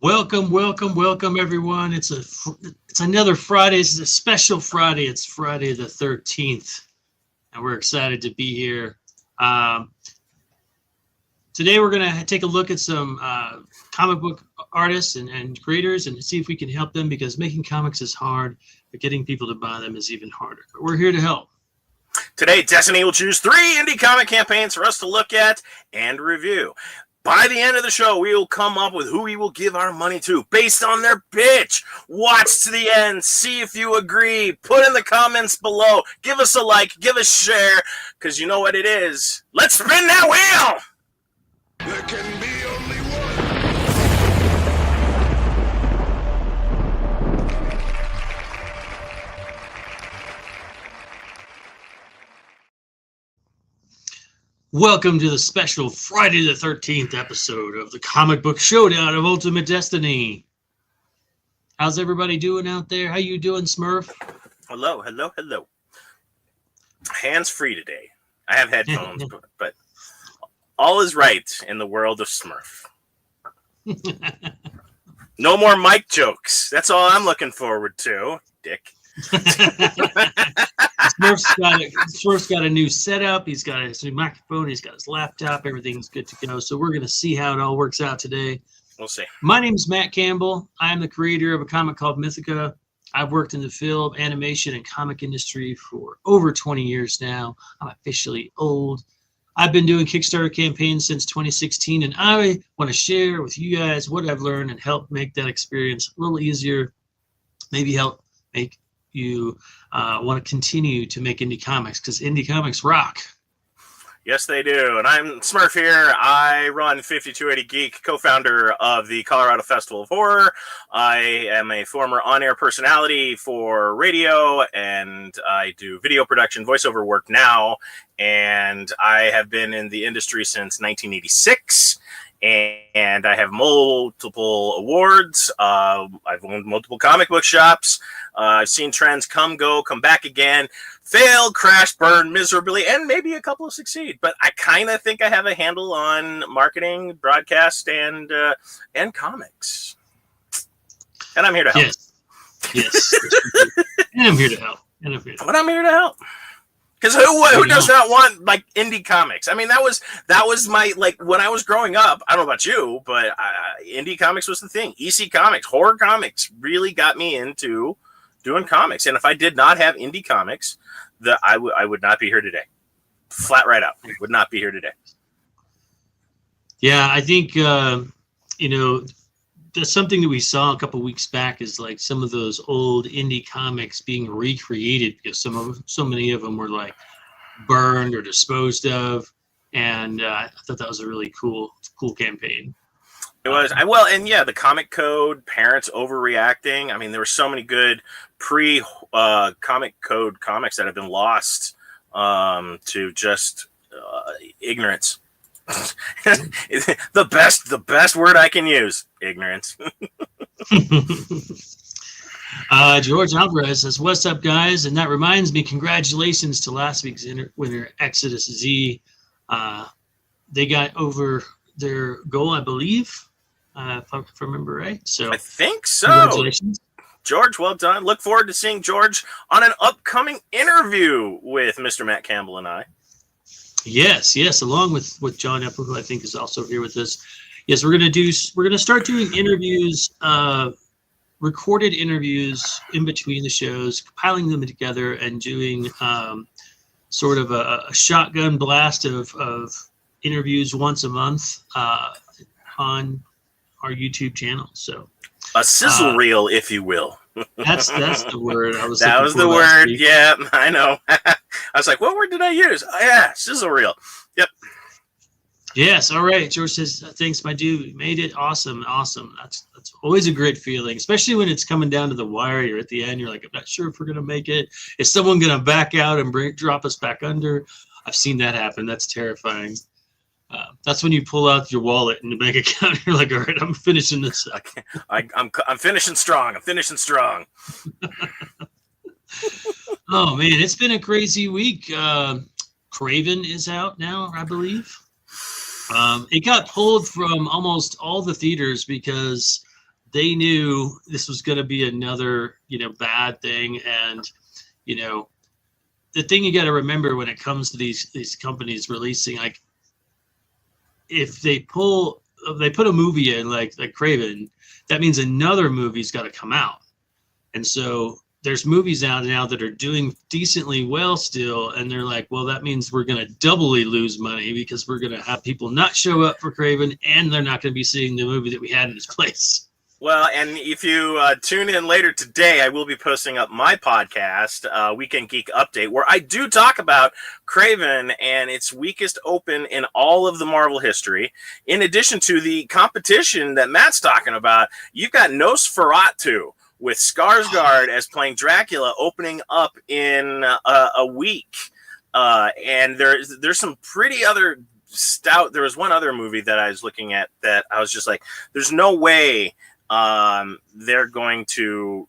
Welcome, everyone. It's another Friday. It's a special Friday. It's Friday the 13th, and we're excited to be here. Today, we're going to take a look at some comic book artists and creators and see if we can help them, because making comics is hard, but getting people to buy them is even harder. But we're here to help. Today, Destiny will choose 3 indie comic campaigns for us to look at and review. By the end of the show, we will come up with who we will give our money to based on their pitch. Watch to the end. See if you agree. Put in the comments below. Give us a like. Give us a share. Because you know what it is. Let's spin that wheel! There can be only one. Welcome to the special Friday the 13th episode of the comic book showdown of Ultimate Destiny. How's everybody doing out there? How you doing, Smurf? Hello. Hands free today. I have headphones, but all is right in the world of Smurf. No more mic jokes. That's all I'm looking forward to, Dick. Smurf's got a new setup. He's got his new microphone. He's got his laptop. Everything's good to go. So we're going to see how it all works out today. We'll see. My name's Matt Campbell. I am the creator of a comic called Mythica. I've worked in the film, animation, and comic industry for over 20 years now. I'm officially old. I've been doing Kickstarter campaigns since 2016, and I want to share with you guys what I've learned and help make that experience a little easier, maybe help make you want to continue to make indie comics, because indie comics rock. Yes, they do. And I'm Smurf here. I run 5280 Geek, co-founder of the Colorado Festival of Horror. I am a former on-air personality for radio, and I do video production, voiceover work now. And I have been in the industry since 1986. And I have multiple awards. I've owned multiple comic book shops. I've seen trends come, go, come back again, fail, crash, burn miserably, and maybe a couple succeed. But I kind of think I have a handle on marketing, broadcast, and comics. And I'm here to help. Yes. And I'm here to help. But I'm here to help. Because who does not want like indie comics? I mean, that was my, like, when I was growing up. I don't know about you, but indie comics was the thing. EC Comics, horror comics, really got me into doing comics. And if I did not have indie comics, I would not be here today. Flat right out, I would not be here today. Yeah, I think there's something that we saw a couple weeks back is like some of those old indie comics being recreated, because so many of them were like burned or disposed of, and I thought that was a really cool campaign. It was. The comic code, parents overreacting. I mean, there were so many good comic code comics that have been lost to just ignorance. the best word I can use, ignorance. George Alvarez says, "What's up, guys?" And that reminds me, congratulations to last week's winner, Exodus Z. They got over their goal, I believe, if I remember right. So I think so. Congratulations, George. Well done. Look forward to seeing George on an upcoming interview with Mr. Matt Campbell and I. Yes, along with John Epple, who I think is also here with us. Yes, we're gonna start doing interviews, recorded interviews in between the shows, compiling them together, and doing sort of a shotgun blast of interviews once a month on our YouTube channel. So a sizzle reel, if you will. That's the word I was. That was the word. Yeah, I know. I was like, what word did I use? Oh, yeah, sizzle reel. Yep. Yes. All right. George says, "Thanks, my dude. You made it. Awesome. That's always a great feeling, especially when it's coming down to the wire. You're at the end. You're like, I'm not sure if we're gonna make it. Is someone gonna back out and drop us back under? I've seen that happen. That's terrifying. That's when you pull out your wallet and the bank account. You're like, all right, I'm finishing this up. I'm finishing strong. Oh man, it's been a crazy week. Craven is out now, I believe. It got pulled from almost all the theaters because they knew this was going to be another, bad thing. And, the thing you got to remember when it comes to these companies releasing, like, if they put a movie in like Craven, that means another movie's got to come out. And so there's movies out now that are doing decently well still, and they're like, well, that means we're going to doubly lose money because we're going to have people not show up for Craven, and they're not going to be seeing the movie that we had in its place. Well, and if you tune in later today, I will be posting up my podcast, Weekend Geek Update, where I do talk about Craven and its weakest open in all of the Marvel history. In addition to the competition that Matt's talking about, you've got Nosferatu with Skarsgård as playing Dracula opening up in a week. And there's some pretty other stout. There was one other movie that I was looking at that I was just like, there's no way they're going to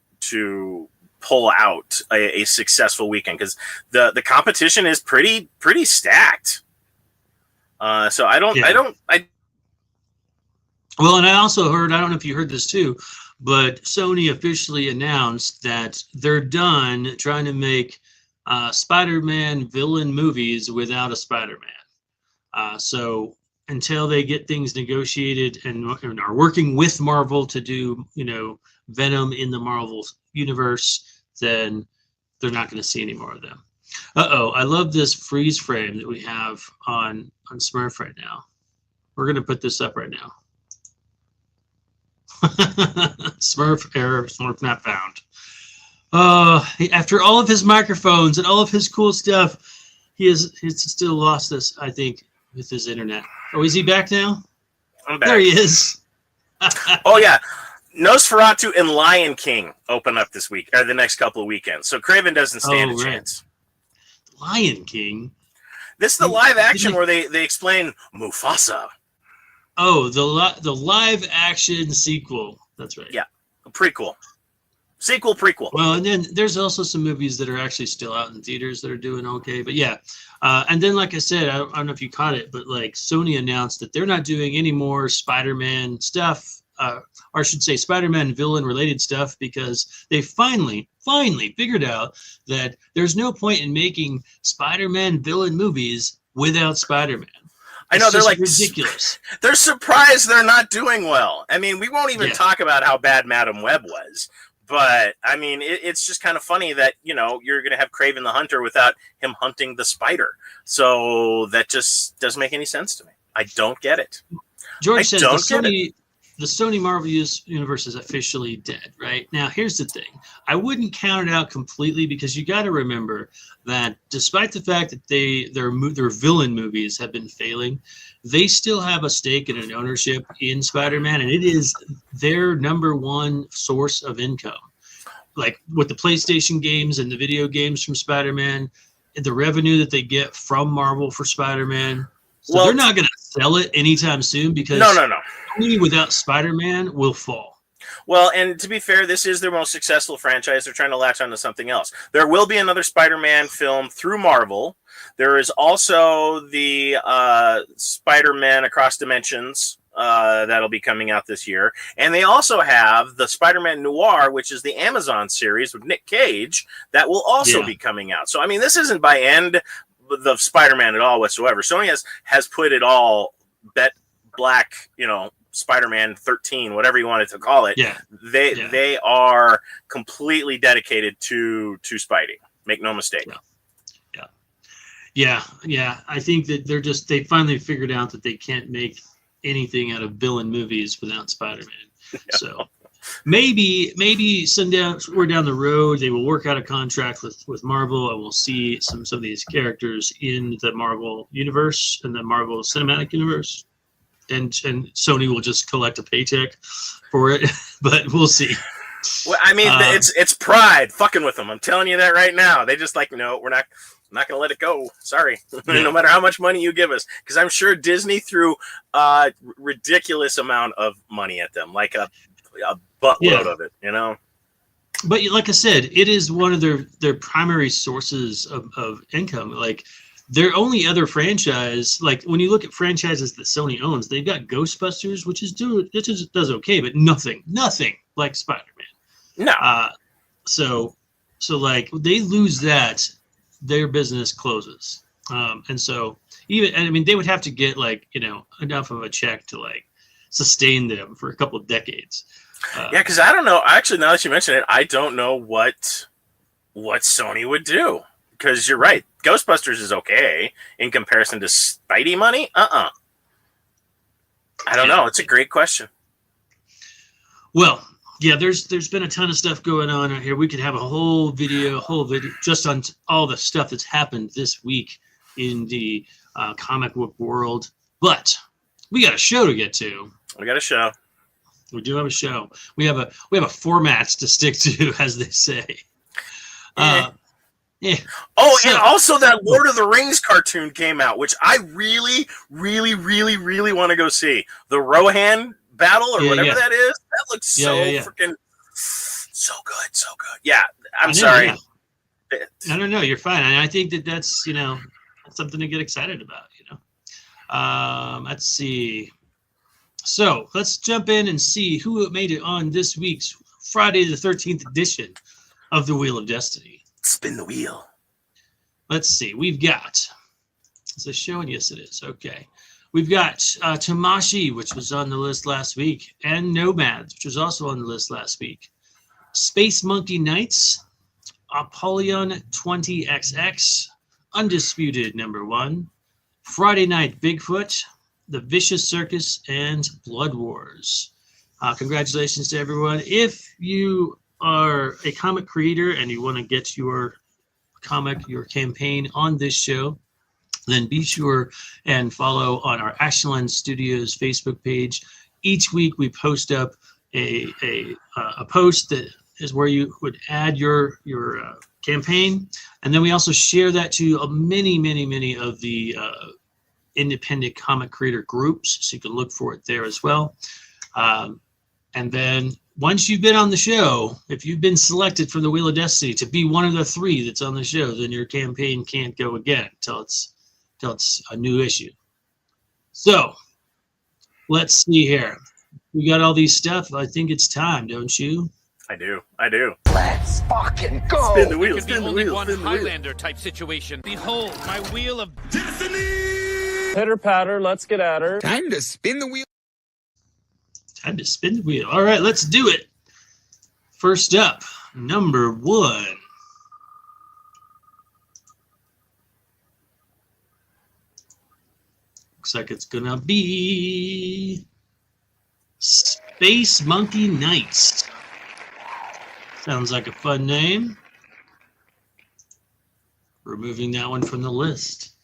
pull out a successful weekend, because the competition is pretty stacked. So Well, and I also heard, I don't know if you heard this too, but Sony officially announced that they're done trying to make Spider-Man villain movies without a Spider-Man. So until they get things negotiated and are working with Marvel to do, Venom in the Marvel universe, then they're not going to see any more of them. I love this freeze frame that we have on Smurf right now. We're going to put this up right now. Smurf error, Smurf not found. After all of his microphones and all of his cool stuff, he's still lost us, I think, with his internet. Oh, is he back now? I'm back. There he is. Oh, yeah. Nosferatu and Lion King open up this week, or the next couple of weekends. So Craven doesn't stand a chance. Lion King? This is the live action where they explain Mufasa. Oh, the live action sequel. That's right. Yeah, a prequel. Sequel, prequel. Well, and then there's also some movies that are actually still out in theaters that are doing okay. But yeah, and then like I said, I don't know if you caught it, but like Sony announced that they're not doing any more Spider-Man stuff, or I should say Spider-Man villain related stuff, because they finally figured out that there's no point in making Spider-Man villain movies without Spider-Man. I know, they're like ridiculous. They're surprised they're not doing well. I mean, we won't even talk about how bad Madam Web was. But, I mean, it's just kind of funny that, you're going to have Kraven the Hunter without him hunting the spider. So that just doesn't make any sense to me. I don't get it. George says the Sony Marvel universe is officially dead, right? Now, here's the thing. I wouldn't count it out completely, because you got to remember that despite the fact that their villain movies have been failing, they still have a stake and an ownership in Spider-Man, and it is their number one source of income. Like with the PlayStation games and the video games from Spider-Man, the revenue that they get from Marvel for Spider-Man. So they're not going to sell it anytime soon, because no. Sony without Spider-Man will fall. Well, and to be fair, this is their most successful franchise. They're trying to latch onto something else. There will be another Spider-Man film through Marvel. There is also the Spider-Man Across Dimensions that'll be coming out this year. And they also have the Spider-Man Noir, which is the Amazon series with Nick Cage, that will also be coming out. So, I mean, this isn't by end of Spider-Man at all whatsoever. Sony has put it all bet black, Spider-Man 13, whatever you wanted to call it. They are completely dedicated to Spidey. Make no mistake. Yeah. I think that they finally figured out that they can't make anything out of villain movies without Spider-Man. So maybe somewhere down the road they will work out a contract with Marvel, and we'll see some of these characters in the Marvel universe and the Marvel Cinematic Universe. And Sony will just collect a paycheck for it, but we'll see. Well, I mean, it's pride fucking with them. I'm telling you that right now. They just like, no, we're not going to let it go. Sorry. No matter how much money you give us. Because I'm sure Disney threw a ridiculous amount of money at them, like a buttload of it, But like I said, it is one of their primary sources of income. Like, Their only other franchise, like when you look at franchises that Sony owns, they've got Ghostbusters, which does okay, but nothing like Spider-Man. No. So like they lose that, their business closes. And so they would have to get like, enough of a check to like sustain them for a couple of decades. Yeah, because I don't know. Actually, now that you mention it, I don't know what Sony would do. Because you're right, Ghostbusters is okay in comparison to Spidey money. I don't know. It's a great question. Well, yeah, there's been a ton of stuff going on out here. We could have a whole video just on all the stuff that's happened this week in the comic book world. But we got a show to get to. We got a show. We do have a show. We have a format to stick to, as they say. Yeah. Oh, and also that Lord of the Rings cartoon came out, which I really, really, really, really want to go see. The Rohan battle or whatever that is. That looks so freaking so good. Yeah, I'm sorry. Yeah. No, you're fine. And I think that's something to get excited about. Let's see. So let's jump in and see who made it on this week's Friday the 13th edition of the Wheel of Destiny. Spin the wheel. Let's see. We've got. Is it showing? Yes, it is. Okay. We've got Tamashi, which was on the list last week, and Nomads, which was also on the list last week. Space Monkey Knights, Apollyon 20XX, Undisputed #1, Friday Night Bigfoot, The Vicious Circus, and Blood Wars. Congratulations to everyone. If you are a comic creator and you want to get your campaign on this show, then be sure and follow on our Ashland Studios Facebook page. Each week we post up a post that is where you would add your campaign, and then we also share that to many of the independent comic creator groups, so you can look for it there as well. And then once you've been on the show, if you've been selected from the Wheel of Destiny to be one of the 3 that's on the show, then your campaign can't go again until it's a new issue. So let's see here. We got all these stuff. I think it's time, don't you? I do. Let's fucking go. Spin the wheel. It could be only one Highlander type situation. Behold, my wheel of Destiny. Pitter patter, let's get at her. Time to spin the wheel. Time to spin the wheel. All right, let's do it. First up, number 1. Looks like it's gonna be Space Monkey Knights. Sounds like a fun name. Removing that one from the list.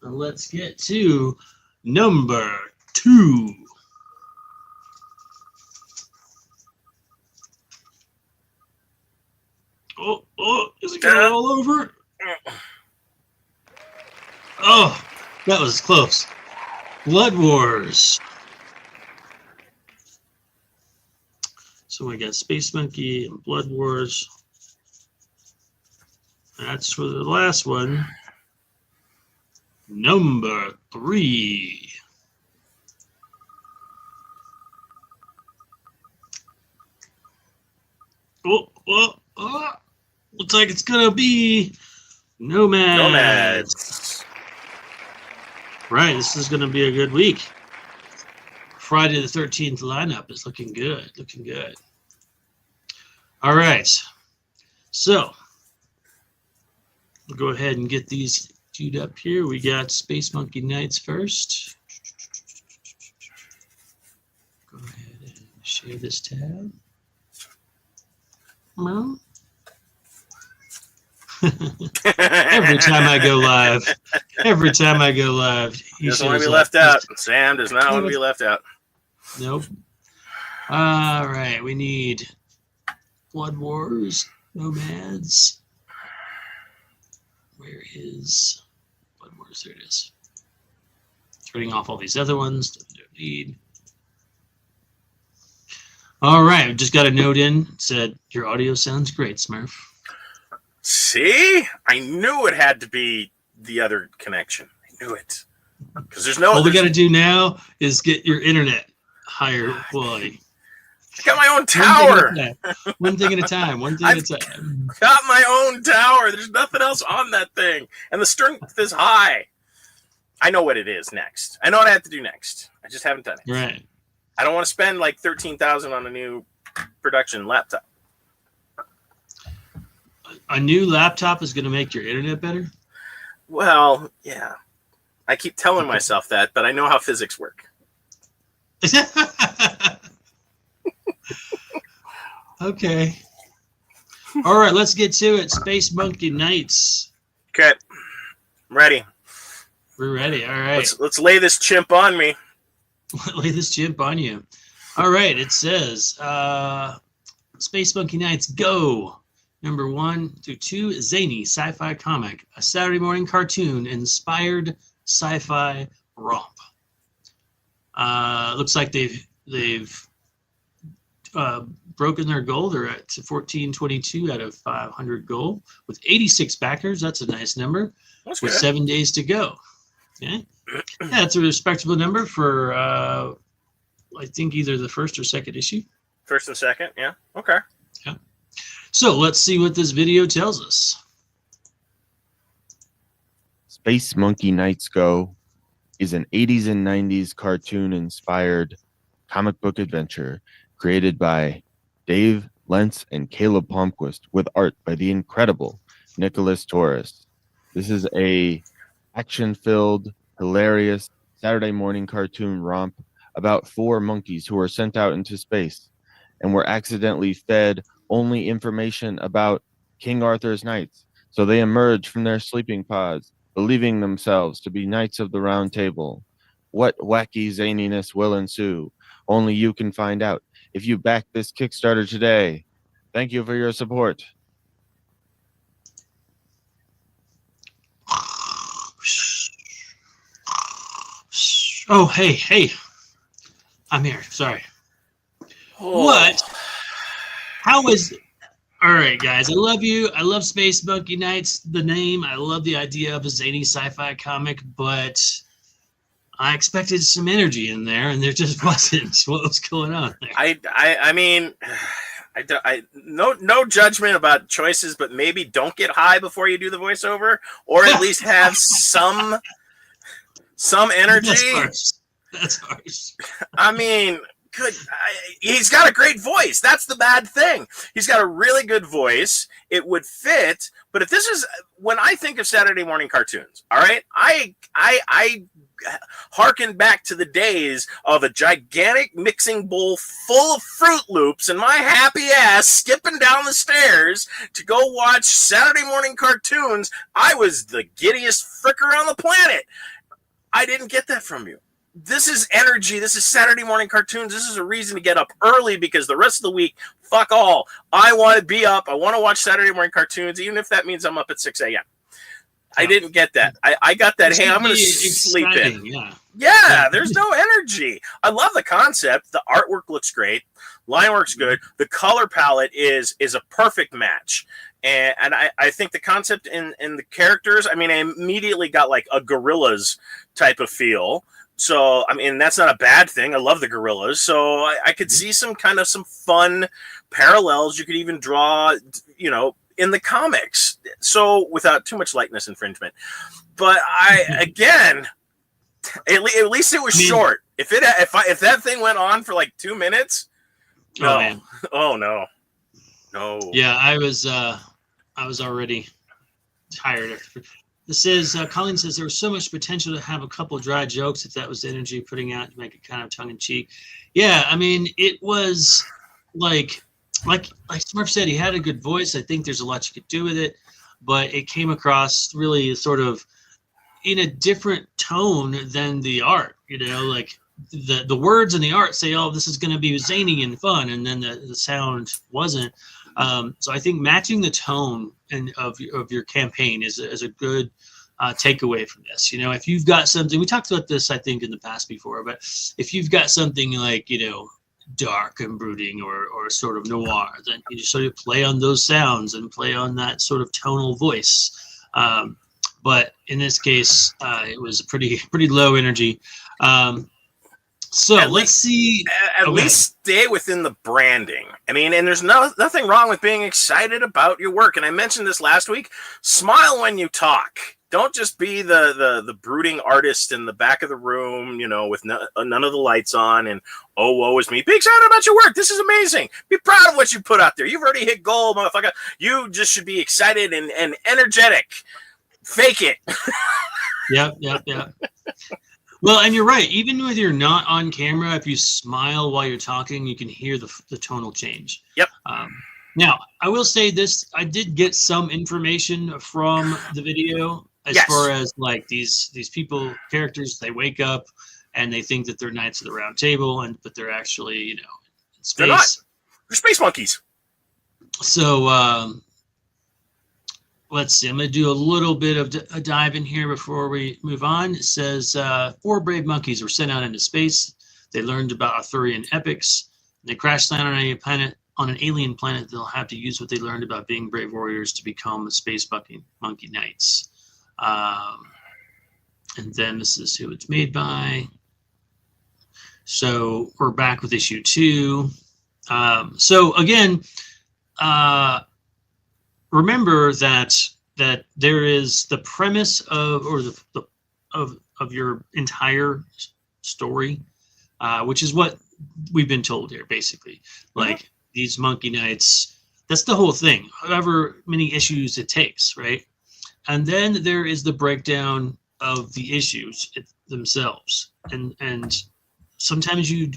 Now let's get to number 2. Oh, is it gonna roll over? Oh, that was close. Blood Wars. So we got Space Monkey and Blood Wars. That's for the last one. Number 3. Oh. Looks like it's gonna be Nomads. Right, this is gonna be a good week. Friday the 13th lineup is looking good. All right, so we'll go ahead and get these queued up here. We got Space Monkey Knights first. Go ahead and share this tab. Well, every time I go live, he doesn't want to be left out. Sam does not want to be left out. Nope. All right, we need Blood Wars, Nomads. Where is Blood Wars? There it is. Turning off all these other ones that we don't need. All right, just got a note in. It said, your audio sounds great, Smurf. See? I knew it had to be the other connection. I knew it. Because there's no. All we got to do now is get your internet higher quality. I got my own tower. One thing at a time. One thing at a time. Got my own tower. There's nothing else on that thing, and the strength is high. I know what it is next. I know what I have to do next. I just haven't done it. Right. I don't want to spend like $13,000 on a new production laptop. A new laptop is going to make your internet better? Well, yeah. I keep telling myself that, but I know how physics work. Okay. All right, let's get to it. Space Monkey Nights. Okay. I'm ready. We're ready. All right. Let's lay this chimp on me. Lay this chimp on you. All right. It says Space Monkey Nights Go. Number 1 through 2, zany sci-fi comic, a Saturday morning cartoon inspired sci-fi romp. Looks like they've broken their goal. They're at 1422 out of 500 goal with 86 backers. That's a nice number. That's with good. 7 days to go. Okay, yeah, that's a respectable number for I think either the first or second issue. First and second, yeah. Okay. Yeah. So let's see what this video tells us. Space Monkey Nights Go is an 80s and 90s cartoon-inspired comic book adventure created by Dave Lentz and Caleb Palmquist with art by the incredible Nicholas Torres. This is a action-filled, hilarious Saturday morning cartoon romp about 4 monkeys who are sent out into space and were accidentally fed only information about King Arthur's knights. So they emerge from their sleeping pods, believing themselves to be knights of the round table. What wacky zaniness will ensue? Only you can find out if you back this Kickstarter today. Thank you for your support. Oh, hey. I'm here. Sorry. Oh. What? How is... All right, guys. I love you. I love Space Monkey Nights, the name. I love the idea of a zany sci-fi comic, but I expected some energy in there, and there just wasn't. What was going on there? I mean, no judgment about choices, but maybe don't get high before you do the voiceover, or at least have some energy. That's harsh. I mean, he's got a great voice. That's the bad thing. He's got a really good voice. It would fit, but if this is when I think of Saturday morning cartoons, all right, I harken back to the days of a gigantic mixing bowl full of Fruit Loops and my happy ass skipping down the stairs to go watch Saturday morning cartoons. I was the giddiest fricker on the planet. I didn't get that from you. This is energy. This is Saturday morning cartoons. This is a reason to get up early because the rest of the week, fuck all. I want to be up. I want to watch Saturday morning cartoons, even if that means I'm up at 6 a.m. I didn't get that. I got that. Hey, I'm going to sleep in. Yeah, there's no energy. I love the concept. The artwork looks great. Line work's good. The color palette is a perfect match. And I think the concept in the characters, I mean, I immediately got like a Gorillas type of feel. So, I mean, that's not a bad thing. I love the Gorillas. So I could see some fun parallels you could even draw, in the comics. So without too much likeness infringement. But again, at least it was short. If that thing went on for like 2 minutes, no. Oh, no. Yeah, I was already tired. This is Colleen says there was so much potential to have a couple dry jokes if that was the energy putting out to make it kind of tongue in cheek. Yeah, I mean it was like Smurf said, he had a good voice. I think there's a lot you could do with it, but it came across really sort of in a different tone than the art. Like the words and the art say, "Oh, this is going to be zany and fun," and then the sound wasn't. So I think matching the tone of your campaign is a good takeaway from this. If you've got something, we talked about this, I think, in the past before, but if you've got something like, dark and brooding or sort of noir, then you just sort of play on those sounds and play on that sort of tonal voice. But in this case, it was pretty low energy. So let's see. At least stay within the branding. I mean, and there's nothing wrong with being excited about your work. And I mentioned this last week. Smile when you talk. Don't just be the brooding artist in the back of the room, with none of the lights on and, oh, woe is me. Be excited about your work. This is amazing. Be proud of what you put out there. You've already hit gold, motherfucker. You just should be excited and energetic. Fake it. Yep. Well, and you're right. Even when you're not on camera, if you smile while you're talking, you can hear the tonal change. Yep. Now, I will say this. I did get some information from the video as far as like these people, characters, they wake up and they think that they're Knights of the Round Table, but they're actually, in space. They're not. They're space monkeys. So let's see. I'm going to do a little bit of a dive in here before we move on. It says 4 brave monkeys were sent out into space. They learned about Arthurian epics. They crash land on an alien planet. They'll have to use what they learned about being brave warriors to become the space monkey knights. And then this is who it's made by. So we're back with issue 2. So again, remember that there is the premise of your entire story, which is what we've been told here, basically. Like these monkey knights, that's the whole thing. However many issues it takes, right? And then there is the breakdown of the issues themselves, and sometimes you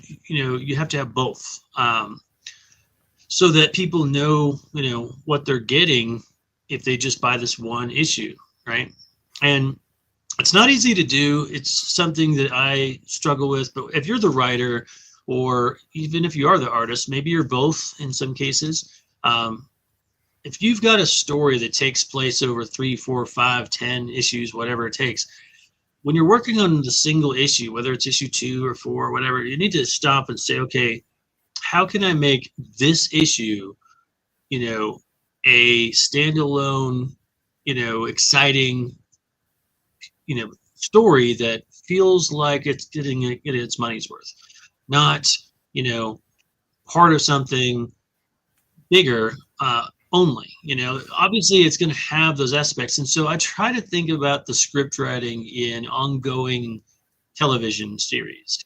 have to have both. So that people know, what they're getting if they just buy this one issue, right? And it's not easy to do. It's something that I struggle with. But if you're the writer, or even if you are the artist, maybe you're both in some cases. If you've got a story that takes place over 3, 4, 5, 10 issues, whatever it takes, when you're working on the single issue, whether it's issue 2 or 4 or whatever, you need to stop and say, okay, how can I make this issue, a standalone, exciting, story that feels like it's getting its money's worth, not, part of something bigger only. Obviously it's going to have those aspects. And so I try to think about the script writing in ongoing television series.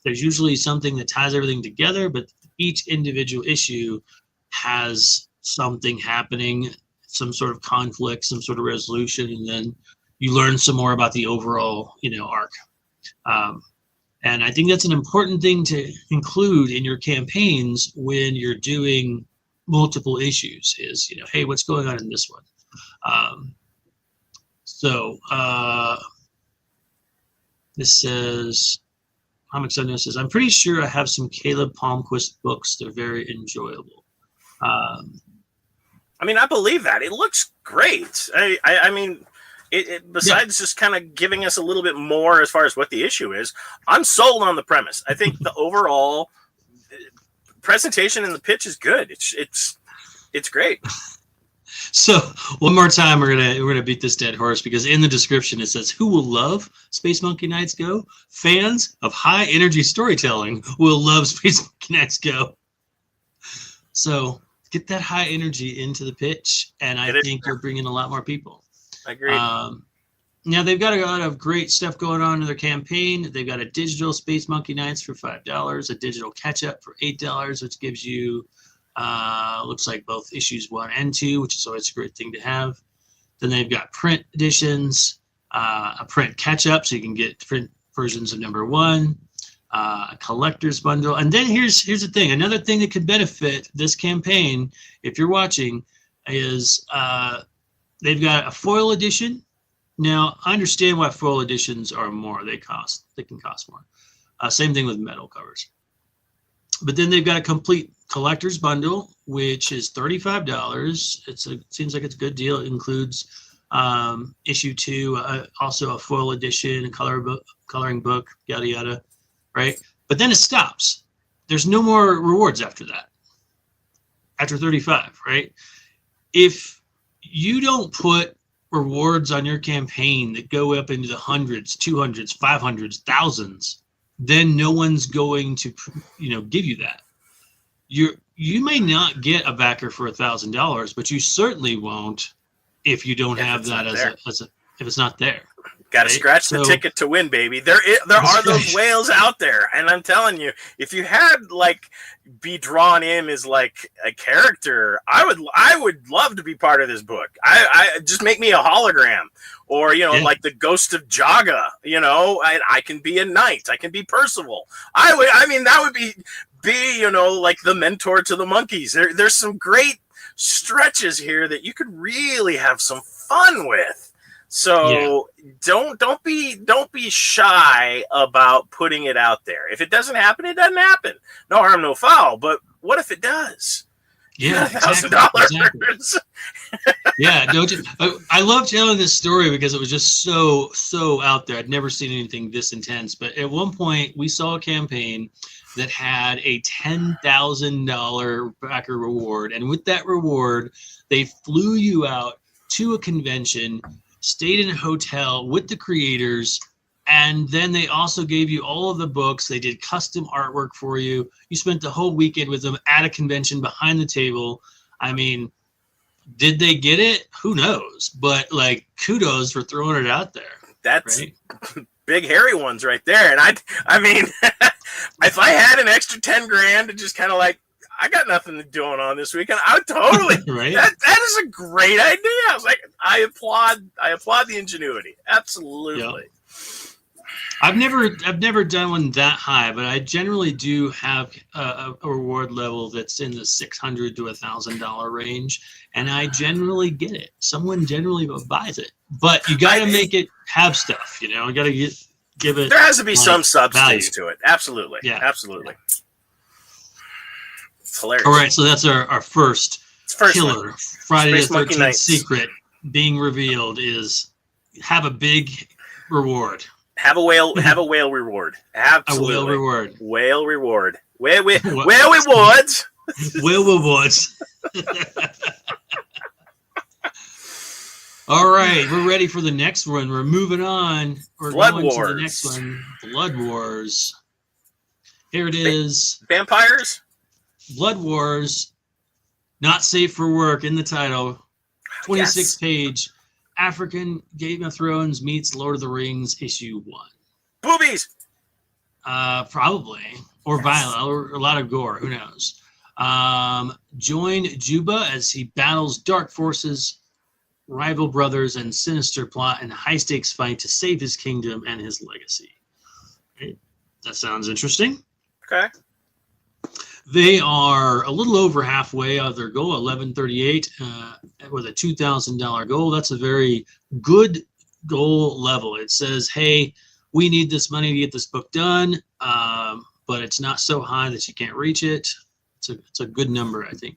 There's usually something that ties everything together, but each individual issue has something happening, some sort of conflict, some sort of resolution, and then you learn some more about the overall, arc. And I think that's an important thing to include in your campaigns when you're doing multiple issues is, hey, what's going on in this one? This says, Comics Unknown says, I'm pretty sure I have some Caleb Palmquist books. They're very enjoyable. I believe that. It looks great. I mean, besides just kind of giving us a little bit more as far as what the issue is, I'm sold on the premise. I think the overall presentation and the pitch is good. It's great. So one more time, we're gonna beat this dead horse, because in the description it says, who will love Space Monkey Knights Go? Fans of high energy storytelling will love Space Monkey Knights Go. So get that high energy into the pitch, and I think you're bringing a lot more people. I agree. Now they've got a lot of great stuff going on in their campaign. They've got a digital Space Monkey Knights for $5, a digital catch-up for $8, which gives you looks like both issues 1 and 2, which is always a great thing to have. Then they've got print editions, a print catch-up, so you can get print versions of number 1, a collector's bundle. And then here's the thing. Another thing that could benefit this campaign, if you're watching, is they've got a foil edition. Now, I understand why foil editions are more. They can cost more. Same thing with metal covers. But then they've got a complete collector's bundle, which is $35. It seems like it's a good deal. It includes issue 2, also a foil edition, a coloring book, yada yada, right? But then it stops. There's no more rewards after that. After 35, right? If you don't put rewards on your campaign that go up into the hundreds, 200s, 500s, thousands, then no one's going to, give you that. You may not get a backer for $1,000, but you certainly won't if you don't have that if it's not there. Got to scratch the ticket to win, baby. There are those whales out there, and I'm telling you, if you had be drawn in as a character, I would love to be part of this book. I just make me a hologram, or like the ghost of Jaga. I can be a knight. I can be Percival. That would be like the mentor to the monkeys. There's some great stretches here that you could really have some fun with. So don't be shy about putting it out there. If it doesn't happen, it doesn't happen. No harm, no foul. But what if it does? Yeah, $1,000. Yeah, I love telling this story because it was just so out there. I'd never seen anything this intense. But at one point, we saw a campaign that had a $10,000 backer reward, and with that reward, they flew you out to a convention, stayed in a hotel with the creators, and then they also gave you all of the books. They did custom artwork for you. You spent the whole weekend with them at a convention behind the table. Did they get it? Who knows? But kudos for throwing it out there. That's right? Big hairy ones right there. And if I had an extra 10 grand to just kind of I got nothing going on this weekend, I would totally. Right? That is a great idea. I was I applaud the ingenuity. Absolutely. Yep. I've never done one that high, but I generally do have a reward level that's in the $600 to $1,000 range, and I generally get it. Someone generally buys it, but you got to make it have stuff. You got to give it. There has to be some substance value to it. Absolutely. Yeah. Absolutely. Yeah. It's hilarious. All right, so that's our first killer. One. Friday Space the Monkey 13th Nights. secret being revealed is have a big reward. Have a whale reward. Absolutely. A whale reward. Whale reward. Whale rewards. Whale rewards. All right, we're ready for the next one. We're moving on. We're going to the next one. Blood Wars. Here it is. Vampires? Blood Wars. Not safe for work in the title. 26 page. African Game of Thrones meets Lord of the Rings issue 1. Boobies. Probably, or violent, or a lot of gore. Who knows? Join Juba as he battles dark forces, rival brothers, and sinister plot in a high-stakes fight to save his kingdom and his legacy. Okay. That sounds interesting. Okay. They are a little over halfway of their goal, 1138, with a $2,000 goal. That's a very good goal level. It says, hey, we need this money to get this book done, but it's not so high that you can't reach it. It's a good number, I think,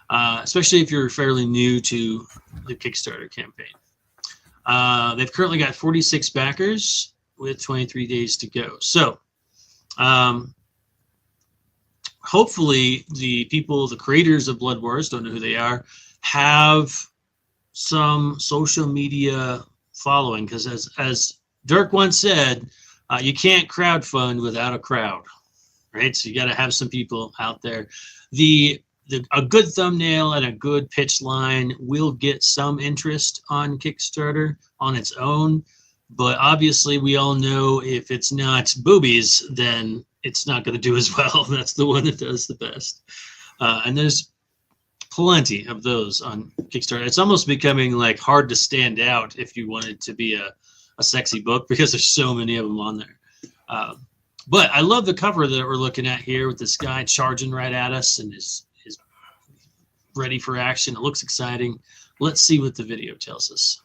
especially if you're fairly new to the Kickstarter campaign. They've currently got 46 backers with 23 days to go. So, hopefully the creators of Blood Wars, don't know who they are, have some social media following, because as Dirk once said, you can't crowdfund without a crowd, right? So you got to have some people out there. A good thumbnail and a good pitch line will get some interest on Kickstarter on its own, but obviously we all know if it's not boobies, then it's not going to do as well. That's the one that does the best. And there's plenty of those on Kickstarter. It's almost becoming hard to stand out if you want it to be a sexy book, because there's so many of them on there. But I love the cover that we're looking at here with this guy charging right at us and is ready for action. It looks exciting. Let's see what the video tells us.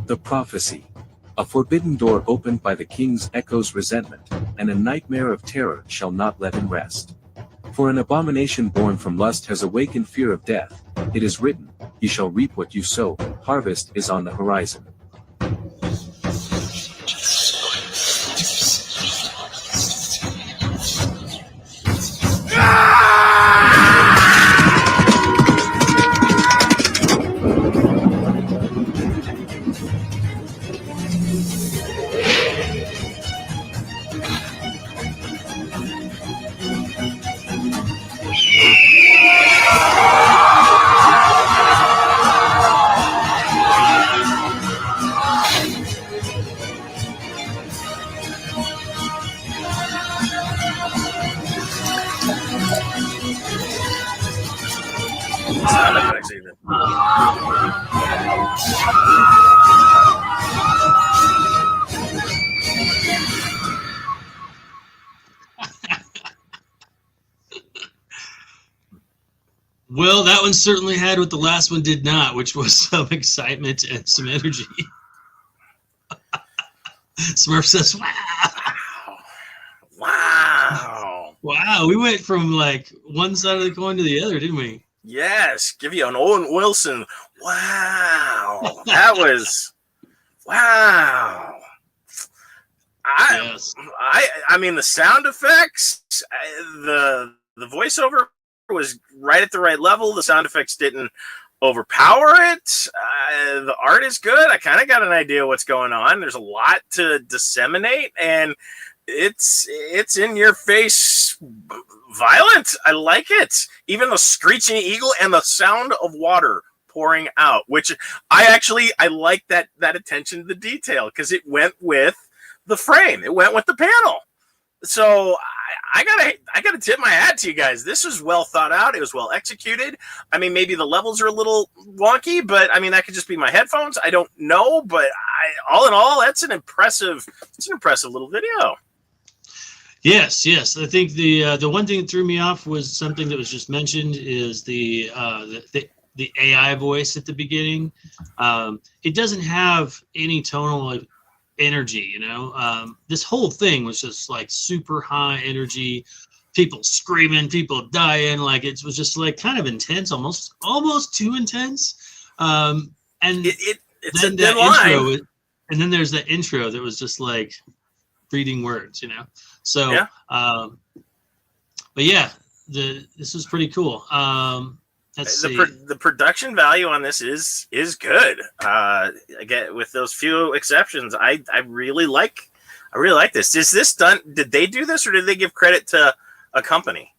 The prophecy. A forbidden door opened by the king's echoes resentment, and a nightmare of terror shall not let him rest. For an abomination born from lust has awakened fear of death. It is written, ye shall reap what you sow, harvest is on the horizon. Well, that one certainly had what the last one did not, which was some excitement and some energy. Smurf says, wow. Wow. Wow, we went from like one side of the coin to the other, didn't we? Yes, give you an Owen Wilson. Wow. That was wow. Yes. I mean the sound effects, the voiceover was right at the right level. The sound effects didn't overpower it. The art is good. I kind of got an idea what's going on. There's a lot to disseminate, and it's in your face violent. I like it. Even the screeching eagle and the sound of water pouring out, which I like that attention to the detail, because it went with the frame. It went with the panel. So I gotta tip my hat to you guys. This was well thought out. It was well executed. I mean, maybe the levels are a little wonky, but I mean that could just be my headphones. I don't know, but all in all, it's an impressive little video. Yes. I think the one thing that threw me off was something that was just mentioned is the AI voice at the beginning. It doesn't have any tonal energy, this whole thing was just like super high energy, people screaming, people dying, like it was just like kind of intense, almost too intense. And it's then a that line. intro, and then there's that intro that was just like reading words, so yeah. But yeah, this was pretty cool. Let's see. The production value on this is good. Again, with those few exceptions, I really like this. Is this done? Did they do this, or did they give credit to a company?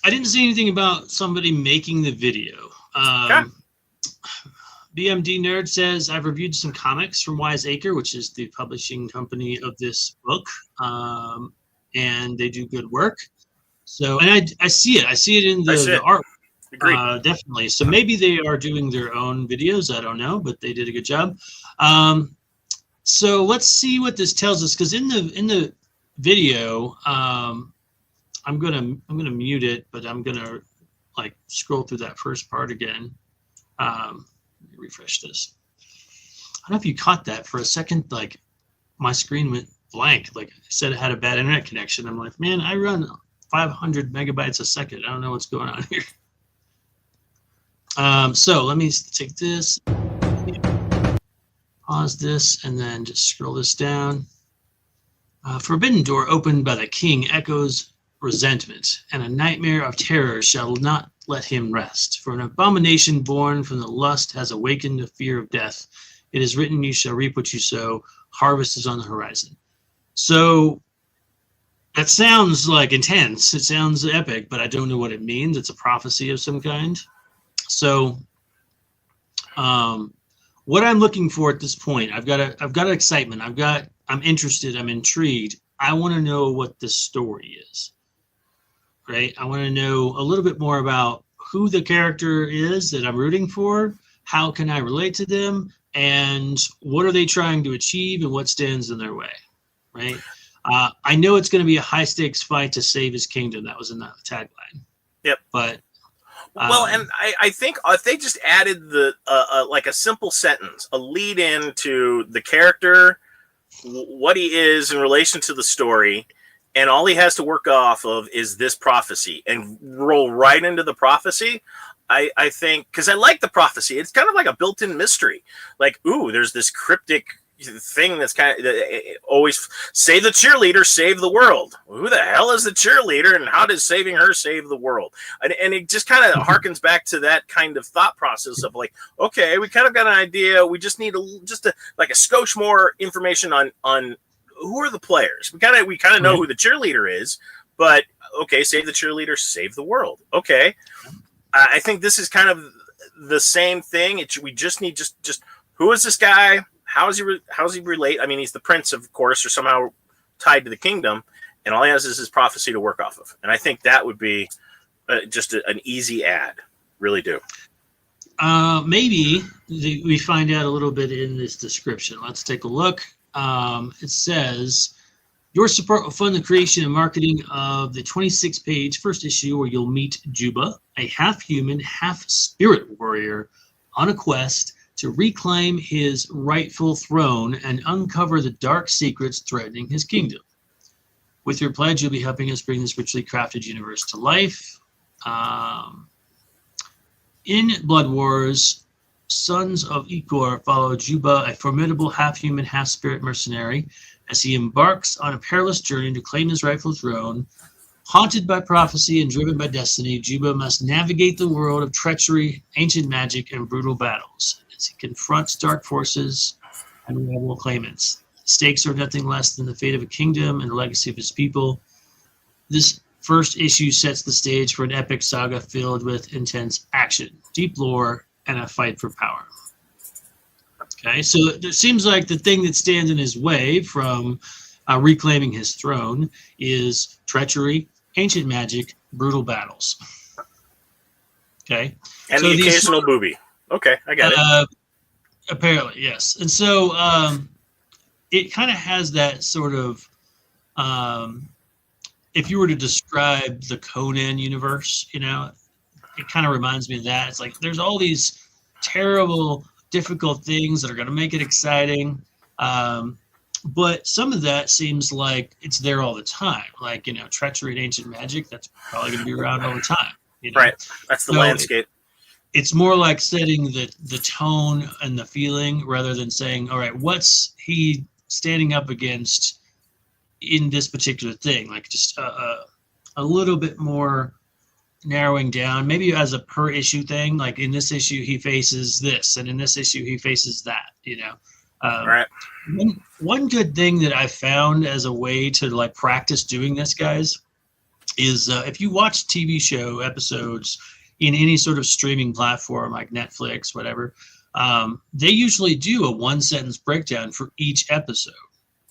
I didn't see anything about somebody making the video. Okay. BMD Nerd says, I've reviewed some comics from Wiseacre, which is the publishing company of this book, and they do good work. So, and I see it. I see it in the art. Definitely. So maybe they are doing their own videos. I don't know, but they did a good job. So let's see what this tells us, because in the video, I'm gonna mute it, but I'm gonna like scroll through that first part again. Let me refresh this. I don't know if you caught that for a second. Like my screen went blank. Like I said, it had a bad internet connection. I'm like, man, I run 500 megabytes a second. I don't know what's going on here. So let me take this, pause this, and then just scroll this down. Forbidden door opened by the king echoes resentment, and a nightmare of terror shall not let him rest. For an abomination born from the lust has awakened the fear of death. It is written, you shall reap what you sow. Harvest is on the horizon. So that sounds like intense. It sounds epic, but I don't know what it means. It's a prophecy of some kind. So what I'm looking for at this point, I've got excitement. I'm interested. I'm intrigued. I want to know what the story is, right? I want to know a little bit more about who the character is that I'm rooting for. How can I relate to them? And what are they trying to achieve, and what stands in their way, right? I know it's going to be a high stakes fight to save his kingdom. That was in the tagline. Yep. But well, and I think if they just added the like a simple sentence, a lead in to the character, what he is in relation to the story, and all he has to work off of is this prophecy, and roll right into the prophecy. I think, because I like the prophecy, it's kind of like a built-in mystery. Like, ooh, there's this cryptic thing that's kind of always say the cheerleader save the world. Well, who the hell is the cheerleader, and how does saving her save the world? And it just kind of harkens back to that kind of thought process of like, okay, we kind of got an idea, we just need a skosh more information on who are the players. We kind of know who the cheerleader is, but okay, save the cheerleader, save the world. Okay, I think this is kind of the same thing. We just need just who is this guy? How does he relate? I mean, he's the prince, of course, or somehow tied to the kingdom, and all he has is his prophecy to work off of. And I think that would be just an easy add. Really do. Maybe we find out a little bit in this description. Let's take a look. It says, your support will fund the creation and marketing of the 26-page first issue where you'll meet Juba, a half-human, half-spirit warrior on a quest to reclaim his rightful throne and uncover the dark secrets threatening his kingdom. With your pledge, you'll be helping us bring this richly crafted universe to life. In Blood Wars, Sons of Ikor follow Juba, a formidable half-human, half-spirit mercenary, as he embarks on a perilous journey to claim his rightful throne. Haunted by prophecy and driven by destiny, Juba must navigate the world of treachery, ancient magic, and brutal battles as he confronts dark forces and rebel claimants. The stakes are nothing less than the fate of a kingdom and the legacy of his people. This first issue sets the stage for an epic saga filled with intense action, deep lore, and a fight for power. Okay, so it seems like the thing that stands in his way from reclaiming his throne is treachery, ancient magic, brutal battles. Okay. And so the occasional booby. Okay, I got it. Apparently, yes. And so it kind of has that sort of, if you were to describe the Conan universe, you know, it kind of reminds me of that. It's like there's all these terrible, difficult things that are going to make it exciting. But some of that seems like it's there all the time. Like, you know, treachery and ancient magic, that's probably going to be around all the time. You know? Right. That's the landscape. It's more like setting the tone and the feeling rather than saying, all right, what's he standing up against in this particular thing? Like just a little bit more narrowing down, maybe as a per issue thing. Like in this issue, he faces this, and in this issue, he faces that, you know? Right. One good thing that I found as a way to like practice doing this, guys, is if you watch TV show episodes in any sort of streaming platform like Netflix, whatever, they usually do a one-sentence breakdown for each episode.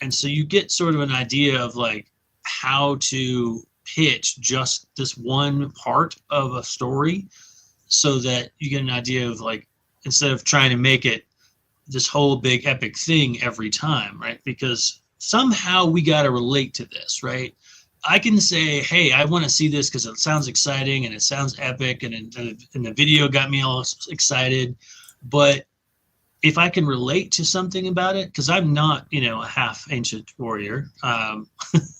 And so you get sort of an idea of like how to pitch just this one part of a story so that you get an idea of like, instead of trying to make it this whole big epic thing every time, right? Because somehow we got to relate to this, right? I can say, hey, I want to see this because it sounds exciting and it sounds epic and the video got me all excited. But if I can relate to something about it, because I'm not, you know, a half ancient warrior.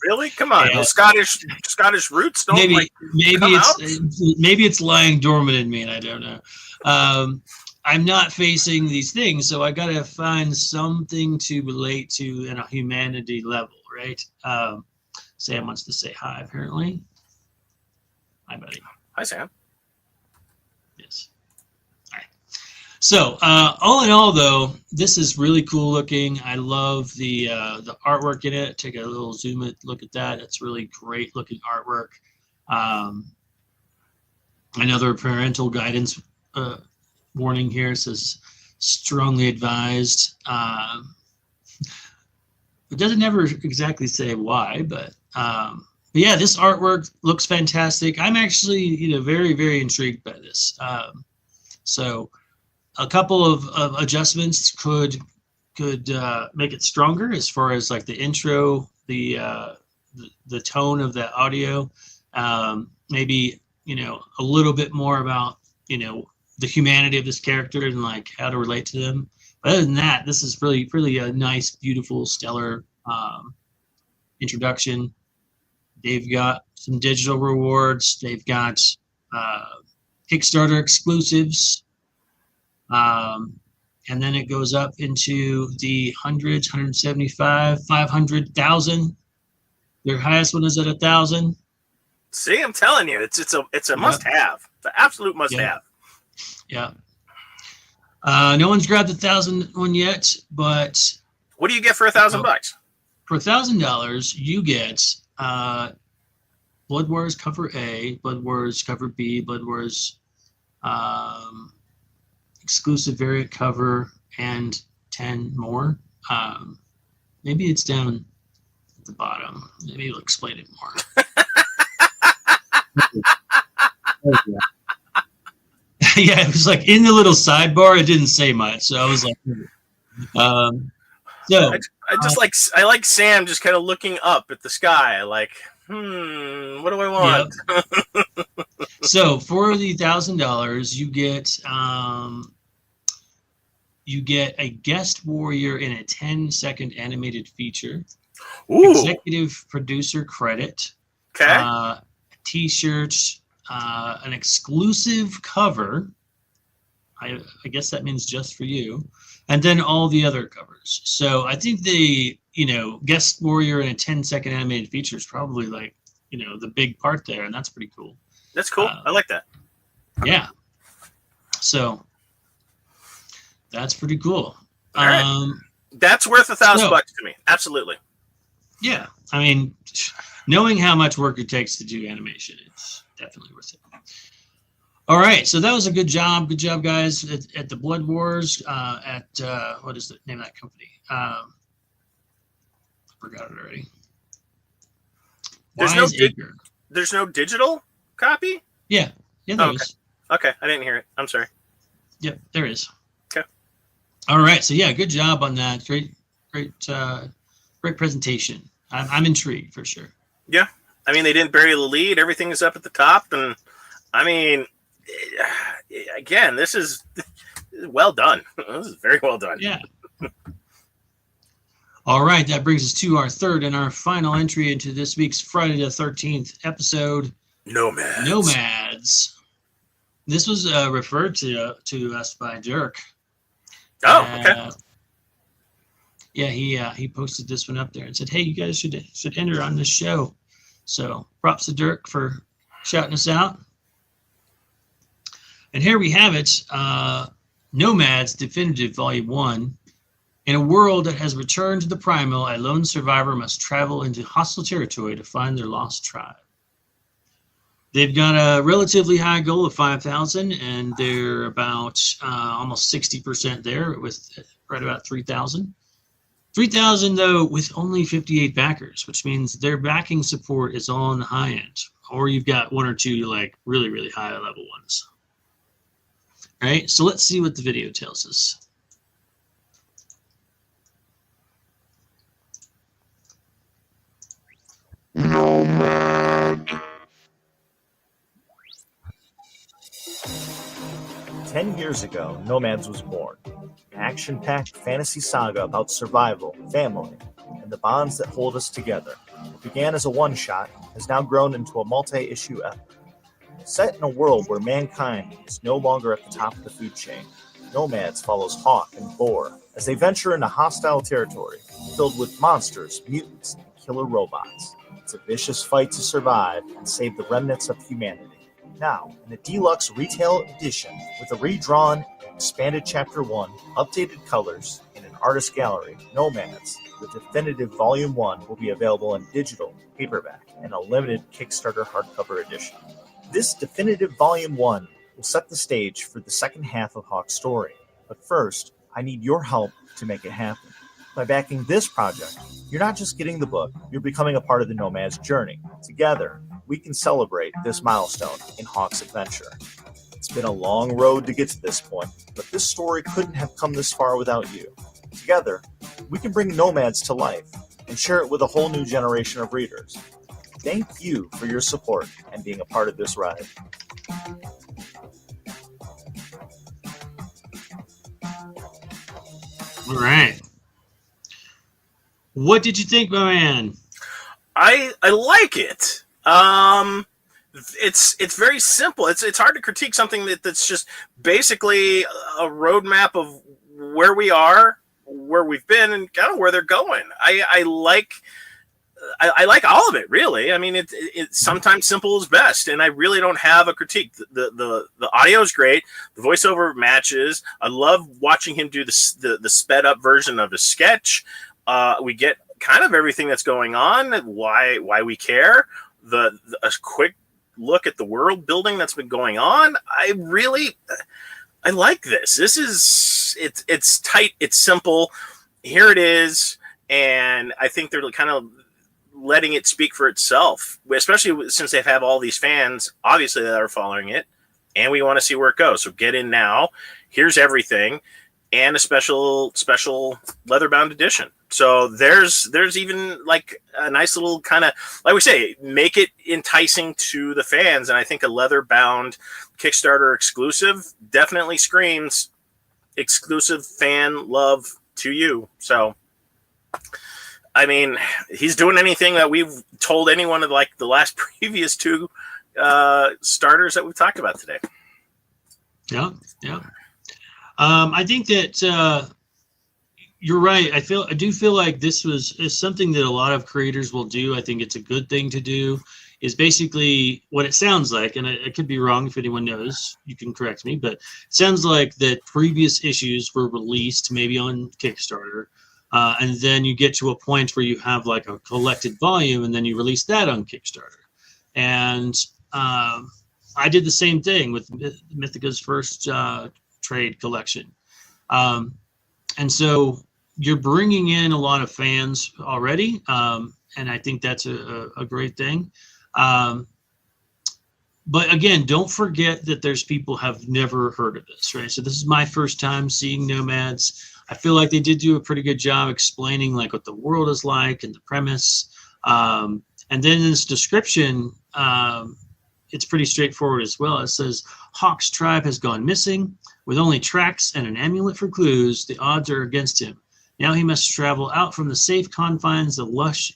Really? Come on, those Scottish roots don't maybe out? Maybe it's lying dormant in me, and I don't know. I'm not facing these things, so I got to find something to relate to in a humanity level, right? Sam wants to say hi, apparently. Hi, buddy. Hi, Sam. Yes. All right. So, all in all, though, this is really cool looking. I love the artwork in it. Take a little look at that. It's really great looking artwork. Another parental guidance warning here says strongly advised. It doesn't ever exactly say why, but yeah, this artwork looks fantastic. I'm actually, you know, very, very intrigued by this. So a couple of adjustments could make it stronger as far as like the intro, the tone of the audio, maybe, you know, a little bit more about, you know, the humanity of this character and like how to relate to them. But other than that, this is really, really a nice, beautiful, stellar introduction. They've got some digital rewards. They've got Kickstarter exclusives. And then it goes up into the hundreds, 175, 500,000. Their highest one is at 1,000. See, I'm telling you, it's a must-have. It's an absolute must-have. Yeah. No one's grabbed the 1,000 one yet, but what do you get for $1,000? For $1,000, you get Blood Wars cover A, Blood Wars cover B, Blood Wars exclusive variant cover, and 10 more. Maybe it's down at the bottom. Maybe it'll explain it more. Yeah, it was like in the little sidebar. It didn't say much, so I was like, so I like Sam just kind of looking up at the sky, like, what do I want? Yep. So for the $1,000, you get a guest warrior in a 10-second animated feature, Ooh, executive producer credit, okay. T-shirts, an exclusive cover. I guess that means just for you, and then all the other covers. So I think the guest warrior in a 10-second animated feature is probably like the big part there, and that's pretty cool. That's cool. I like that. Yeah. So that's pretty cool. All right. That's worth $1,000 to me. Absolutely. Yeah. I mean, knowing how much work it takes to do animation, it's definitely worth it. All right. So that was a good job. Good job, guys, at the Blood Wars. What is the name of that company? I forgot it already. There's no digital copy? Yeah. Yeah, there is. Okay. I didn't hear it. I'm sorry. Yep, there is. Okay. All right. So yeah, good job on that. Great presentation. I'm intrigued for sure. Yeah. I mean, they didn't bury the lead. Everything is up at the top. And I mean, again, this is well done. This is very well done. Yeah. All right. That brings us to our third and our final entry into this week's Friday the 13th episode. Nomads. This was referred to us by Dirk. Oh, okay. Yeah, he posted this one up there and said, "Hey, you guys should enter on this show." So props to Dirk for shouting us out. And here we have it, Nomads Definitive Volume 1. In a world that has returned to the primal, a lone survivor must travel into hostile territory to find their lost tribe. They've got a relatively high goal of 5,000, and they're about almost 60% there with right about 3,000. 3,000, though, with only 58 backers, which means their backing support is on the high end, or you've got one or two like really, really high level ones. All right, so let's see what the video tells us. Nomad. 10 years ago, Nomads was born. An action-packed fantasy saga about survival, family, and the bonds that hold us together. What began as a one-shot has now grown into a multi-issue epic. Set in a world where mankind is no longer at the top of the food chain, Nomads follows Hawk and Boar as they venture into hostile territory filled with monsters, mutants, and killer robots. It's a vicious fight to survive and save the remnants of humanity. Now, in a deluxe retail edition with a redrawn, expanded Chapter 1, updated colors, and an artist gallery, Nomads, the definitive Volume 1 will be available in digital, paperback, and a limited Kickstarter hardcover edition. This definitive Volume 1 will set the stage for the second half of Hawk's story. But first, I need your help to make it happen. By backing this project, you're not just getting the book, you're becoming a part of the Nomad's journey. Together, we can celebrate this milestone in Hawk's adventure. It's been a long road to get to this point, but this story couldn't have come this far without you. Together, we can bring Nomads to life and share it with a whole new generation of readers. Thank you for your support and being a part of this ride. All right. What did you think, my man? I like it. It's very simple. It's hard to critique something that's just basically a roadmap of where we are, where we've been, and kind of where they're going. I like all of it, really. I mean, it's sometimes simple is best, and I really don't have a critique. The audio is great. The voiceover matches. I love watching him do the sped up version of the sketch. We get kind of everything that's going on, why we care. A quick look at the world building that's been going on. I like this. It's tight. It's simple. Here it is, and I think they're kind of letting it speak for itself, especially since they have all these fans, obviously, that are following it. and we want to see where it goes. So get in now. Here's everything, and a special leather bound edition. So there's even like a nice little kind of, like we say, make it enticing to the fans. And I think a leather bound Kickstarter exclusive definitely screams exclusive fan love to you. So, I mean, he's doing anything that we've told anyone of like the last previous two starters that we've talked about today. Yeah. I think that you're right. I do feel like this is something that a lot of creators will do. I think it's a good thing to do. Is basically what it sounds like, and I could be wrong. If anyone knows, you can correct me. But it sounds like that previous issues were released maybe on Kickstarter, and then you get to a point where you have like a collected volume, and then you release that on Kickstarter. And I did the same thing with Mythica's first trade collection. And so you're bringing in a lot of fans already, and I think that's a great thing. But again, don't forget that there's people have never heard of this, right? So this is my first time seeing Nomads. I feel like they did do a pretty good job explaining like what the world is like and the premise. And then in this description, it's pretty straightforward as well. It says, Hawk's tribe has gone missing. With only tracks and an amulet for clues, the odds are against him. Now he must travel out from the safe confines of lush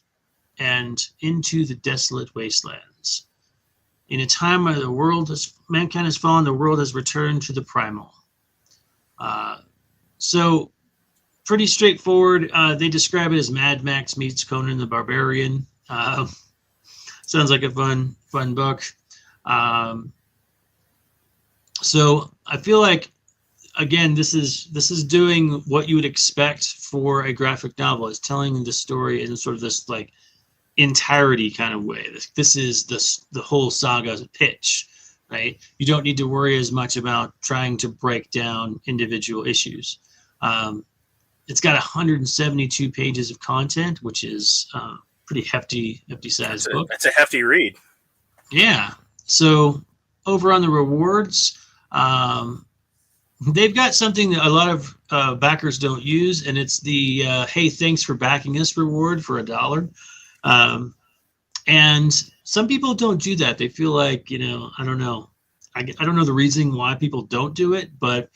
and into the desolate wastelands. In a time where mankind has fallen, the world has returned to the primal. So pretty straightforward. They describe it as Mad Max meets Conan the Barbarian. Sounds like a fun book. So I feel like, again, this is doing what you would expect for a graphic novel. It's telling the story in sort of this like entirety kind of way. This is the whole saga's pitch, right? You don't need to worry as much about trying to break down individual issues. It's got 172 pages of content, which is pretty hefty sized book. It's a hefty read. Yeah. So over on the rewards, they've got something that a lot of backers don't use, and it's the hey, thanks for backing us reward for $1. And some people don't do that. They feel like, I don't know. I don't know the reason why people don't do it, but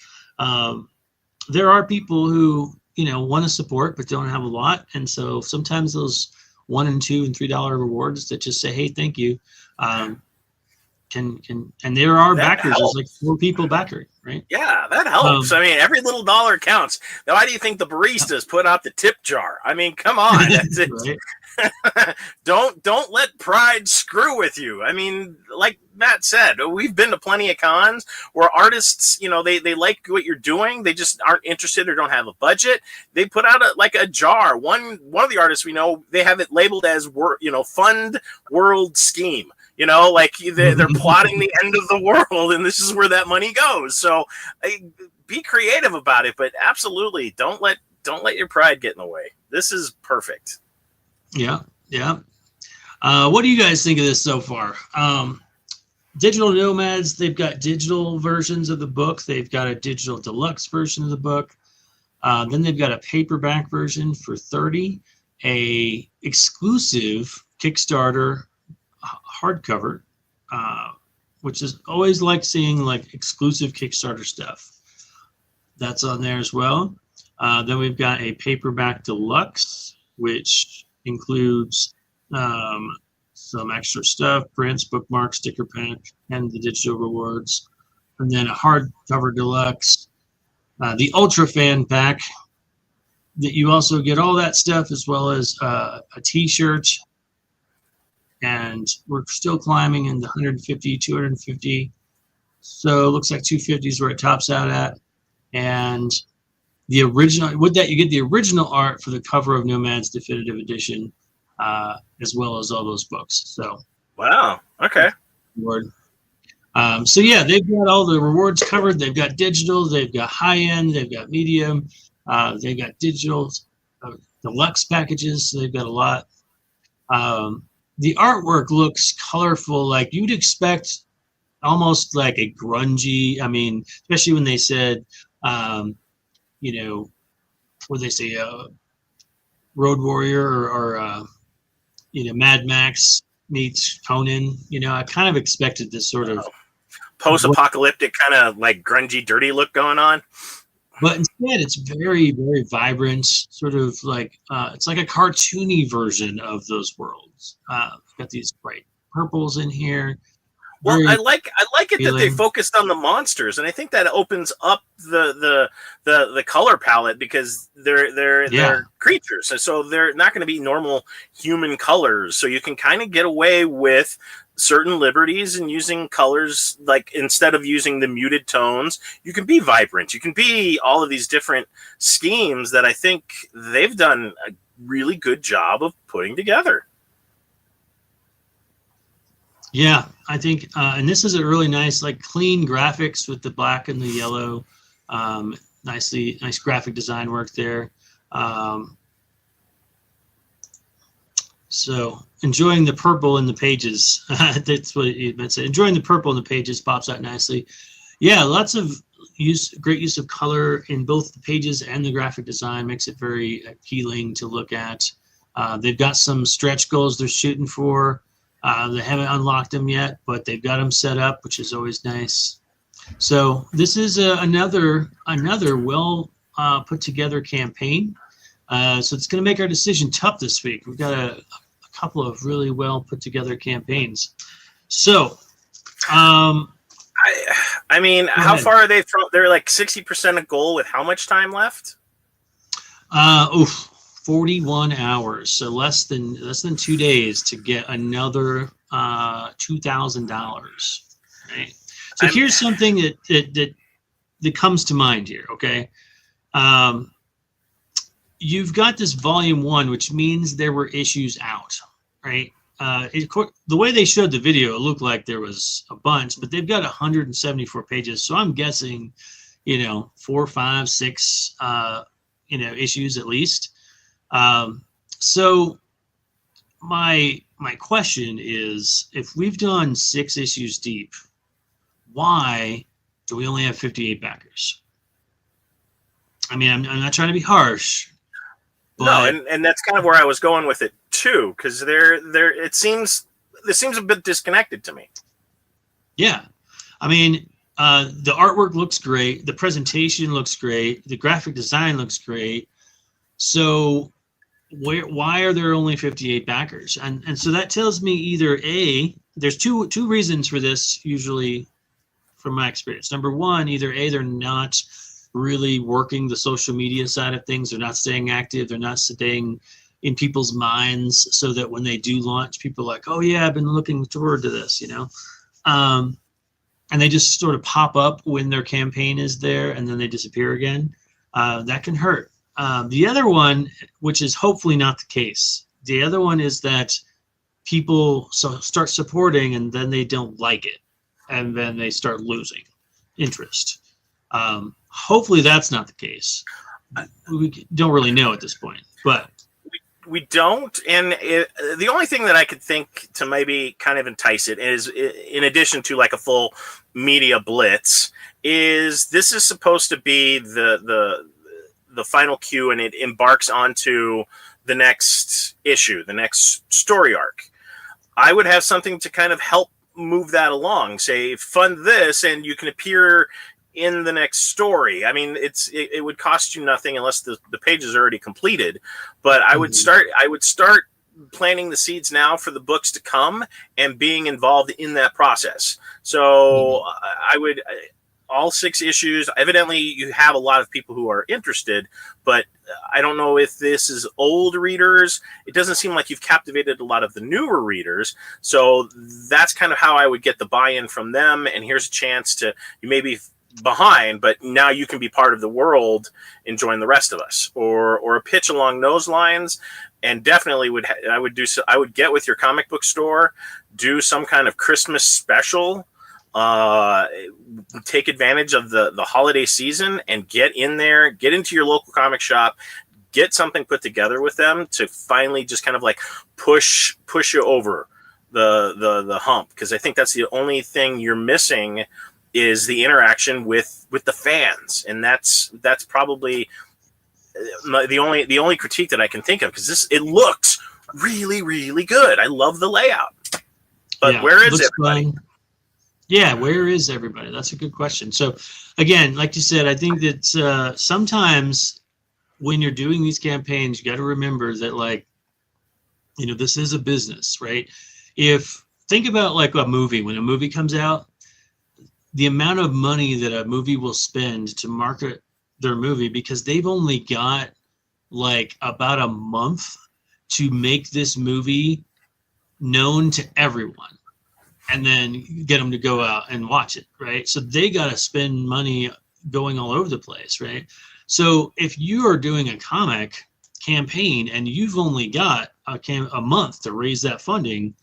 there are people who, want to support but don't have a lot. And so sometimes those $1 and $2 and $3 rewards that just say, hey, thank you, can and there are that backers. Helps. There's like 4 people backering, right? Yeah, that helps. I mean, every little dollar counts. Now, why do you think the baristas put out the tip jar? I mean, come on. Right. Don't let pride screw with you. I mean, like Matt said, we've been to plenty of cons where artists, they like what you're doing. They just aren't interested or don't have a budget. They put out a jar. One of the artists we know, they have it labeled as fund world scheme. Like they're plotting the end of the world, and this is where that money goes. So be creative about it, but absolutely don't let your pride get in the way. This is perfect. Yeah. What do you guys think of this so far? Digital Nomads, they've got digital versions of the book. They've got a digital deluxe version of the book. Then they've got a paperback version for $30, a exclusive Kickstarter hardcover, which is always like seeing like exclusive Kickstarter stuff. That's on there as well. Then we've got a paperback deluxe, which includes some extra stuff, prints, bookmarks, sticker pack, and the digital rewards. And then a hardcover deluxe, the Ultra Fan Pack, that you also get all that stuff as well as a t-shirt. And we're still climbing in the 150, 250. So it looks like 250 is where it tops out at. And the original, with that, you get the original art for the cover of Nomad's Definitive Edition, as well as all those books. So, wow, okay. So yeah, they've got all the rewards covered. They've got digital, they've got high end, they've got medium, they've got digital deluxe packages. So they've got a lot. The artwork looks colorful, like you'd expect almost like a grungy. I mean, especially when they said, you know, what they say, Road Warrior or you know, Mad Max meets Conan. You know, I kind of expected this sort of post-apocalyptic kind of like grungy, dirty look going on. But instead, it's very, very vibrant, sort of like it's like a cartoony version of those worlds. Got these bright purples in here. Well, Very I like it that they appealing. focused on the monsters, and I think that opens up the color palette because they're creatures, and so they're not going to be normal human colors. So you can kind of get away with certain liberties and using colors, like instead of using the muted tones, you can be vibrant. You can be all of these different schemes that I think they've done a really good job of putting together. Yeah, I think, and this is a really nice, like clean graphics with the black and the yellow. Nice graphic design work there. So enjoying the purple in the pages. That's what it meant. So enjoying the purple in the pages pops out nicely. Yeah, lots of great use of color in both the pages and the graphic design makes it very appealing to look at. They've got some stretch goals they're shooting for. They haven't unlocked them yet, but they've got them set up, which is always nice. So this is another well put together campaign. So it's going to make our decision tough this week. We've got a couple of really well put together campaigns. So, I mean, how ahead. far are they from? They're like 60% a goal with how much time left? 41 hours. So less than 2 days to get another $2,000. Right. So here's something that comes to mind here. Okay. You've got this volume 1, which means there were issues out, right? The way they showed the video, it looked like there was a bunch, but they've got 174 pages. So I'm guessing, 4, 5, 6, issues at least. So my question is, if we've done 6 issues deep, why do we only have 58 backers? I mean, I'm not trying to be harsh. But, no, and that's kind of where I was going with it too, because this seems a bit disconnected to me. Yeah, I mean, the artwork looks great, the presentation looks great, the graphic design looks great. So, why are there only 58 backers? And so that tells me either A, there's two reasons for this usually, from my experience. Number one, either A, they're not really working the social media side of things. They're not staying active. They're not staying in people's minds so that when they do launch, people are like, oh yeah, I've been looking forward to this, and they just sort of pop up when their campaign is there and then they disappear again. That can hurt. The other one, which is hopefully not the case, the other one is that people start supporting and then they don't like it and then they start losing interest. Hopefully that's not the case. We don't really know at this point, but we don't. And the only thing that I could think to maybe kind of entice it is, in addition to like a full media blitz, is this is supposed to be the final cue, and it embarks onto the next issue, the next story arc. I would have something to kind of help move that along. Say, fund this, and you can appear in the next story. I mean, it would cost you nothing unless the page is already completed. But I would start planting the seeds now for the books to come and being involved in that process. So I would, all 6 issues, evidently you have a lot of people who are interested, but I don't know if this is old readers. It doesn't seem like you've captivated a lot of the newer readers. So that's kind of how I would get the buy-in from them. And here's a chance to, you may be behind, but now you can be part of the world and join the rest of us, or a pitch along those lines. And definitely I would get with your comic book store, do some kind of Christmas special, take advantage of the holiday season and get in there, get into your local comic shop, get something put together with them to finally just kind of like push you over the hump, because I think that's the only thing you're missing is the interaction with the fans, and that's probably the only critique that I can think of, because it looks really, really good. I love the layout, but where is everybody? Fun. Yeah, where is everybody? That's a good question. So again, like you said, I think that sometimes when you're doing these campaigns, you got to remember that, like, you know, this is a business, right? Think about like a movie. When a movie comes out, the amount of money that a movie will spend to market their movie, because they've only got like about a month to make this movie known to everyone and then get them to go out and watch it, right? So they got to spend money going all over the place, right? So if you are doing a comic campaign and you've only got a month to raise that funding,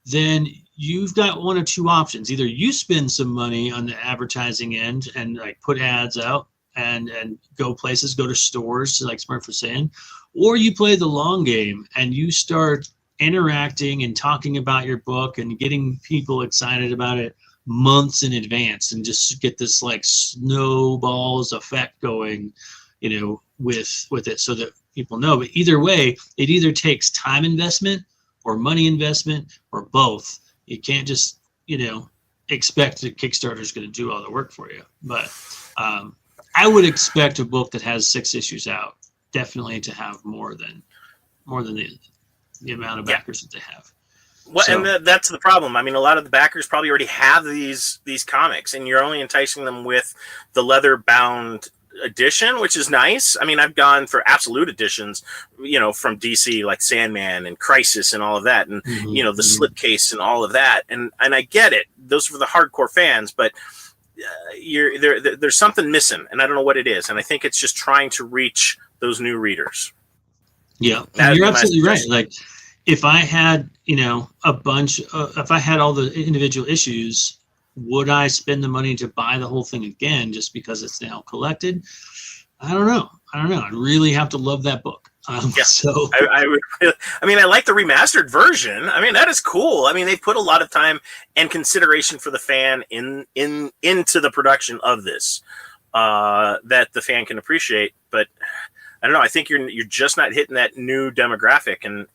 then you've got one of two options. Either you spend some money on the advertising end and like put ads out and go places, go to stores, like Smurf was saying, or you play the long game and you start interacting and talking about your book and getting people excited about it months in advance, and just get this like snowballs effect going, you know, with it, so that people know. But either way, it either takes time investment or money investment or both. You can't just, you know, expect that Kickstarter is going to do all the work for you. But I would expect a book that has 6 issues out definitely to have more than the amount of backers that they have. Well, and that's the problem. I mean, a lot of the backers probably already have these comics, and you're only enticing them with the leather-bound edition, which is nice. I mean, I've gone for absolute editions, you know, from DC, like Sandman and Crisis and all of that, and you know, the slipcase and all of that. And I get it; those are for the hardcore fans, but there's something missing, and I don't know what it is. And I think it's just trying to reach those new readers. Yeah, you're absolutely right. Like, if I had, you know, if I had all the individual issues, would I spend the money to buy the whole thing again just because it's now collected? I don't know. I'd really have to love that book. So I would really, I mean, I like the remastered version. I mean, that is cool. I mean, they put a lot of time and consideration for the fan into the production of this that the fan can appreciate. But I don't know. I think you're just not hitting that new demographic. And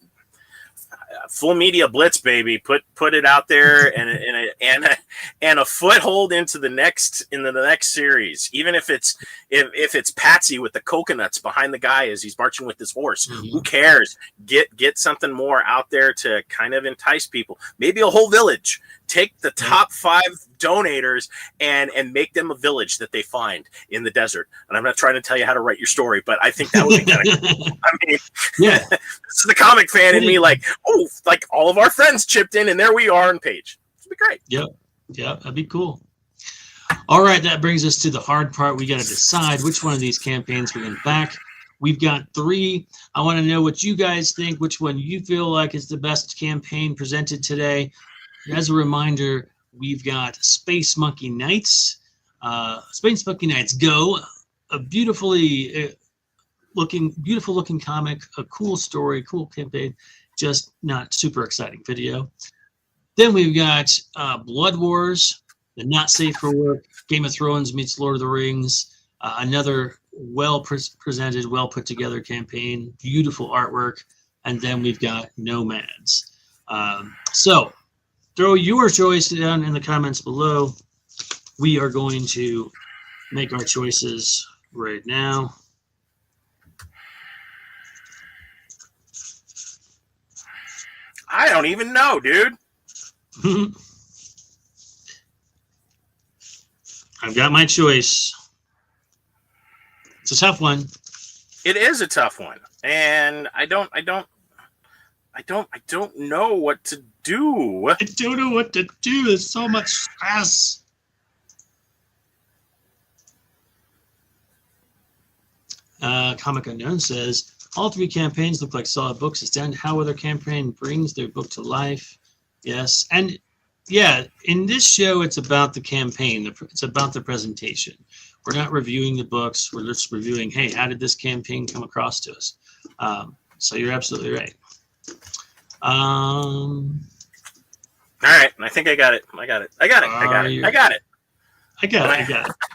full media blitz, baby. Put it out there and a foothold into the next series. Even if it's Patsy with the coconuts behind the guy as he's marching with his horse. Who cares? Get something more out there to kind of entice people. Maybe a whole village. Take the top 5 donators and make them a village that they find in the desert. And I'm not trying to tell you how to write your story, but I think that would be kind of cool. I mean, this is the comic fan in me, like, oh, like all of our friends chipped in, and there we are on page. It'd be great. Yep, that'd be cool. All right, that brings us to the hard part. We got to decide which one of these campaigns we're going to back. We've got 3. I want to know what you guys think, which one you feel like is the best campaign presented today. As a reminder, we've got Space Monkey Knights. Space Monkey Knights Go, a beautiful looking comic, a cool story, cool campaign, just not super exciting video. Then we've got Blood Wars, the not safe for work, Game of Thrones meets Lord of the Rings, another well presented, well put together campaign, beautiful artwork. And then we've got Nomads. So throw your choice down in the comments below. We are going to make our choices right now. I don't even know, dude. I've got my choice. It's a tough one. It is a tough one, and I don't know what to do. I don't know what to do. There's so much stress. Comic Unknown says, all 3 campaigns look like solid books. It's down to how other campaign brings their book to life. Yes. And yeah, in this show, it's about the campaign. It's about the presentation. We're not reviewing the books. We're just reviewing, hey, how did this campaign come across to us? So you're absolutely right. All right, I think I got it. I got it.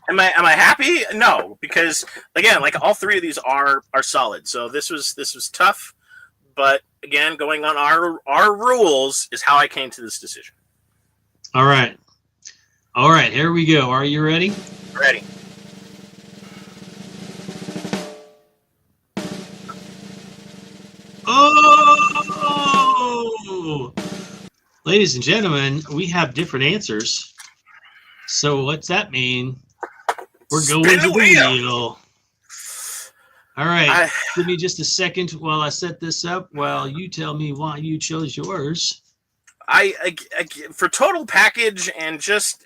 Am I happy? No, because again, like all three of these are solid. So this was tough, but again, going on our rules is how I came to this decision. All right, here we go. Are you ready? Ready. Oh, ladies and gentlemen, we have different answers. So what's that mean? We're going to the wheel. All right, give me just a second while I set this up. While you tell me why you chose yours. I for total package and just.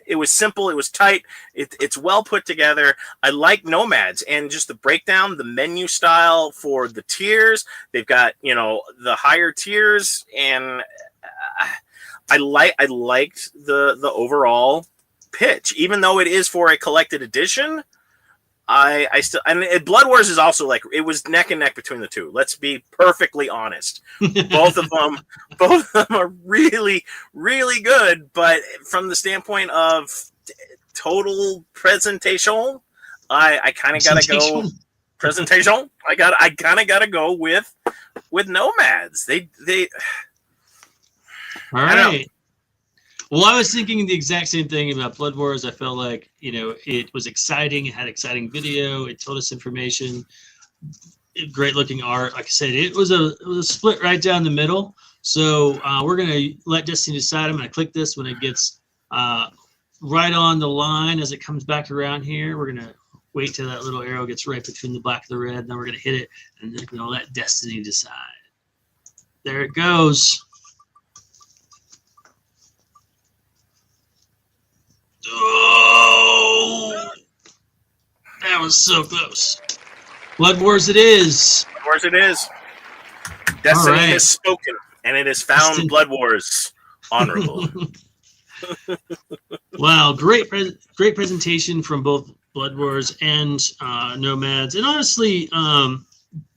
It was simple. It was tight. It's well put together. I like Nomads and just the breakdown, the menu style for the tiers. They've got, the higher tiers, and I liked the overall pitch, even though it is for a collected edition. I still, and Blood Wars is also like, it was neck and neck between the two. Let's be perfectly honest. Both of them are really, really good. But from the standpoint of total presentation, I kind of gotta go presentation. I kind of gotta go with Nomads. They. All right. Well, I was thinking the exact same thing about Blood Wars. I felt like, it was exciting. It had exciting video. It told us information. Great looking art. Like I said, it was a split right down the middle. So we're going to let Destiny decide. I'm going to click this when it gets right on the line as it comes back around here. We're going to wait till that little arrow gets right between the black and the red. Then we're going to hit it, and then we're going to let Destiny decide. There it goes. Oh, that was so close. Blood Wars it is. Blood Wars it is. Destiny has spoken, and it has found Blood Wars honorable. Wow, great presentation from both Blood Wars and Nomads. And honestly,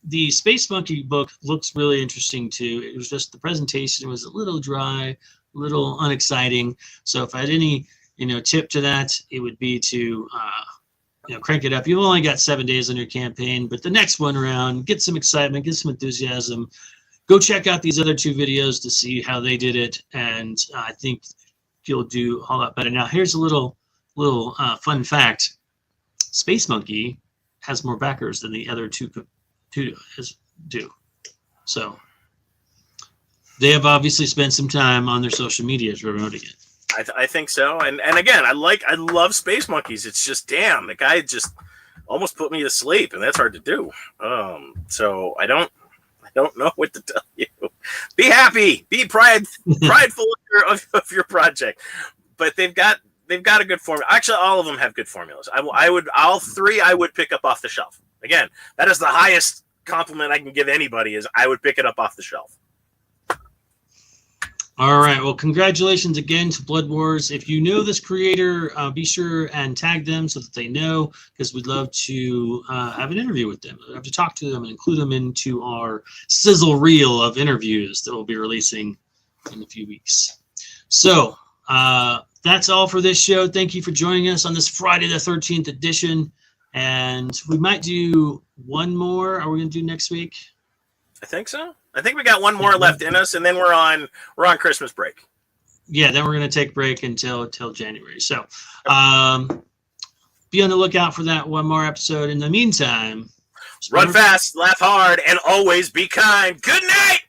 the Space Monkey book looks really interesting too. It was just the presentation was a little dry, a little unexciting. So if I had any tip to that, it would be to crank it up. You've only got 7 days on your campaign, but the next one around, get some excitement, get some enthusiasm. Go check out these other two videos to see how they did it, and I think you'll do a whole lot better. Now, here's a little fun fact: Space Monkey has more backers than the other two do. So they have obviously spent some time on their social media promoting it. I think so, and again, I love Space Monkeys. It's just, damn, the guy just almost put me to sleep, and that's hard to do. So I don't know what to tell you. Be happy, be prideful of your project. But they've got a good formula. Actually, all of them have good formulas. All three I would pick up off the shelf. Again, that is the highest compliment I can give anybody, is I would pick it up off the shelf. All right. Well, congratulations again to Blood Wars. If you know this creator, be sure and tag them so that they know, because we'd love to have an interview with them. We'd love to talk to them and include them into our sizzle reel of interviews that we'll be releasing in a few weeks. So that's all for this show. Thank you for joining us on this Friday the 13th edition. And we might do one more. Are we going to do next week? I think so. I think we got one more left in us, and then we're on Christmas break. Yeah, then we're going to take break until January. So be on the lookout for that one more episode. In the meantime, run fast, laugh hard, and always be kind. Good night.